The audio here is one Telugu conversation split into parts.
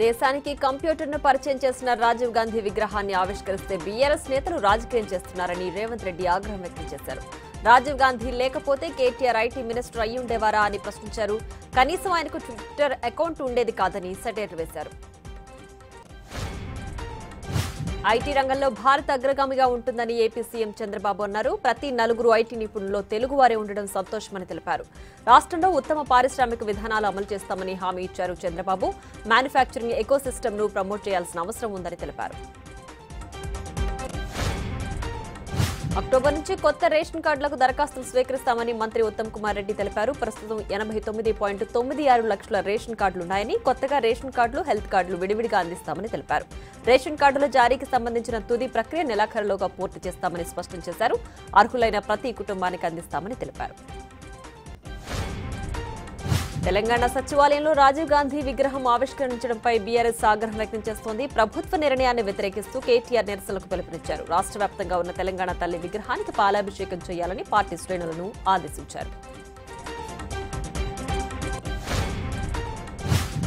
దేశానికి కంప్యూటర్ను పరిచయం చేసిన రాజీవ్ గాంధీ విగ్రహాన్ని ఆవిష్కరిస్తే బీఆర్ఎస్ నేతలు రాజకీయం చేస్తున్నారని రేవంత్ రెడ్డి ఆగ్రహం వ్యక్తం చేశారు. రాజీవ్ గాంధీ లేకపోతే కేటీఆర్ ఐటీ మినిస్టర్ అయ్యుండేవారా అని ప్రశ్నించారు. కనీసం ఆయనకు ట్విట్టర్ అకౌంట్ ఉండేది కాదని సెటైర్ వేశారు. ఐటీ రంగంలో భారత్ అగ్రగామిగా ఉంటుందని ఏపీ సీఎం చంద్రబాబు అన్నారు. ప్రతి 4 ఐటీ నిపుణుల్లో తెలుగువారే ఉండడం సంతోషమని తెలిపారు. రాష్ట్రంలో ఉత్తమ పారిశ్రామిక విధానాలు అమలు చేస్తామని హామీ ఇచ్చారు చంద్రబాబు. మ్యానుఫ్యాక్చరింగ్ ఎకోసిస్టమ్ను ప్రమోట్ చేయాల్సిన అవసరం ఉందని తెలిపారు. అక్టోబర్ నుంచి కొత్త రేషన్ కార్డులకు దరఖాస్తులు స్వీకరిస్తామని మంత్రి ఉత్తమ్ కుమార్ రెడ్డి తెలిపారు. ప్రస్తుతం 89.96 లక్షల రేషన్ కార్డులున్నాయని, కొత్తగా రేషన్ కార్డులు, హెల్త్ కార్డులు విడివిడిగా అందిస్తామని తెలిపారు. రేషన్ కార్డుల జారీకి సంబంధించిన తుది ప్రక్రియ నెలాఖరులోగా పూర్తి చేస్తామని స్పష్టం చేశారు. అర్హులైన ప్రతి కుటుంబానికి అందిస్తామని తెలిపారు. తెలంగాణ సచివాలయంలో రాజీవ్ గాంధీ విగ్రహం ఆవిష్కరించడంపై బీఆర్ఎస్ ఆగ్రహం వ్యక్తం చేస్తోంది. ప్రభుత్వ నిర్ణయాన్ని వ్యతిరేకిస్తూ కేటీఆర్ నిరసనలకు పిలుపునిచ్చారు. రాష్ట్ర వ్యాప్తంగా ఉన్న తెలంగాణ తల్లి విగ్రహానికి పాలాభిషేకం చేయాలని పార్టీ శ్రేణులను ఆదేశించారు.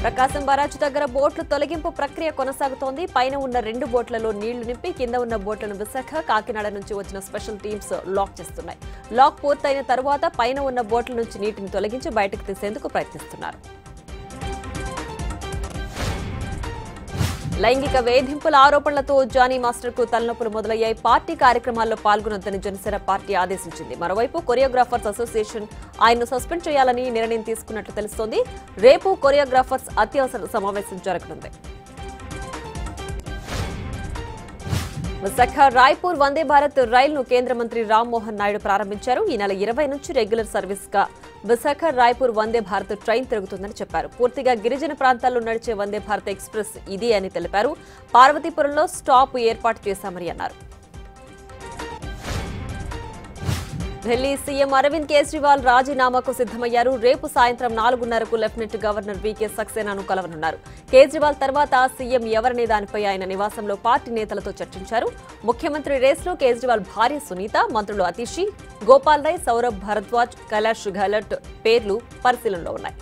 ప్రకాశం బరాజు దగ్గర బోట్ల తొలగింపు ప్రక్రియ కొనసాగుతోంది. పైన ఉన్న 2 బోట్లలో నీళ్లు నింపి కింద ఉన్న బోట్లను విశాఖ, కాకినాడ నుంచి వచ్చిన స్పెషల్ టీమ్స్ లాక్ చేస్తున్నాయి. లాక్ పూర్తయిన తరువాత పైన ఉన్న బోట్ల నుంచి నీటిని తొలగించి బయటకు తీసేందుకు ప్రయత్నిస్తున్నారు. లైంగిక వేధింపుల ఆరోపణలతో జానీ మాస్టర్ కు తలనొప్పులు మొదలయ్యాయి. పార్టీ కార్యక్రమాల్లో పాల్గొనొద్దని జనసేన పార్టీ ఆదేశించింది. మరోవైపు కొరియోగ్రాఫర్స్ అసోసియేషన్ ఆయన్ను సస్పెండ్ చేయాలని నిర్ణయం తీసుకున్నట్లు తెలుస్తోంది. రేపు కొరియోగ్రాఫర్స్ అత్యవసర సమావేశం జరగనుంది. విశాఖ రాయ్పూర్ వందే భారత్ రైలును కేంద్ర మంత్రి రామ్మోహన్ నాయుడు ప్రారంభించారు. ఈ నెల 20 నుంచి రెగ్యులర్ సర్వీస్ గా విశాఖ రాయ్పూర్ వందే భారత్ ట్రైన్ తిరుగుతుందని చెప్పారు. పూర్తిగా గిరిజన ప్రాంతాల్లో నడిచే వందే భారత్ ఎక్స్ప్రెస్ ఇది అని తెలిపారు. పార్వతీపురంలో స్టాప్ ఏర్పాటు చేశామని అన్నారు. ఢిల్లీ సీఎం అరవింద్ కేజ్రీవాల్ రాజీనామాకు సిద్దమయ్యారు. రేపు సాయంత్రం 4:30కు లెఫ్టినెంట్ గవర్నర్ వీకే సక్సేనాను కలవనున్నారు. కేజ్రీవాల్ తర్వాత సీఎం ఎవరనే దానిపై ఆయన నివాసంలో పార్టీ నేతలతో చర్చించారు. ముఖ్యమంత్రి రేస్లో కేజ్రీవాల్ భార్య సునీత, మంత్రులు అతిషి, గోపాల్ రాయ్, సౌరభ్ భరద్వాజ్, కైలాష్ గెహ్లోట్ పేర్లు పరిశీలనలో ఉన్నాయి.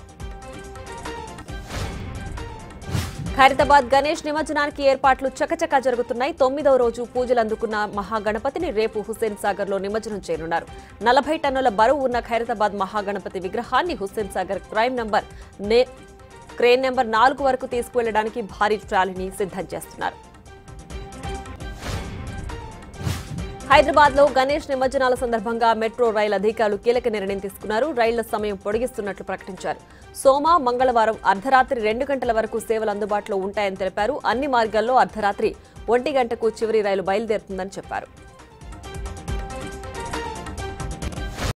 ఖైరతాబాద్ గణేష్ నిమజ్జనానికి ఏర్పాట్లు చకచకా జరుగుతున్నాయి. 9వ రోజు పూజలు అందుకున్న మహాగణపతిని రేపు హుస్సేన్ సాగర్ లో నిమజ్జనం చేయనున్నారు. 40 టన్నుల బరువు ఉన్న ఖైరతాబాద్ మహాగణపతి విగ్రహాన్ని హుస్సేన్ సాగర్ క్రేన్ నెంబర్ 4 వరకు తీసుకువెళ్లడానికి భారీ ట్రాలీని సిద్ధం చేస్తున్నారు. హైదరాబాద్ లో గణేష్ నిమజ్జనాల సందర్భంగా మెట్రో రైలు అధికారులు కీలక నిర్ణయం తీసుకున్నారు. రైళ్ల సమయం పొడిగిస్తున్నట్లు ప్రకటించారు. సోమ, మంగళవారం అర్ధరాత్రి 2 గంటల వరకు సేవలు అందుబాటులో ఉంటాయని తెలిపారు. అన్ని మార్గాల్లో అర్ధరాత్రి 1 గంటకు చివరి రైలు బయలుదేరుతుందని చెప్పారు.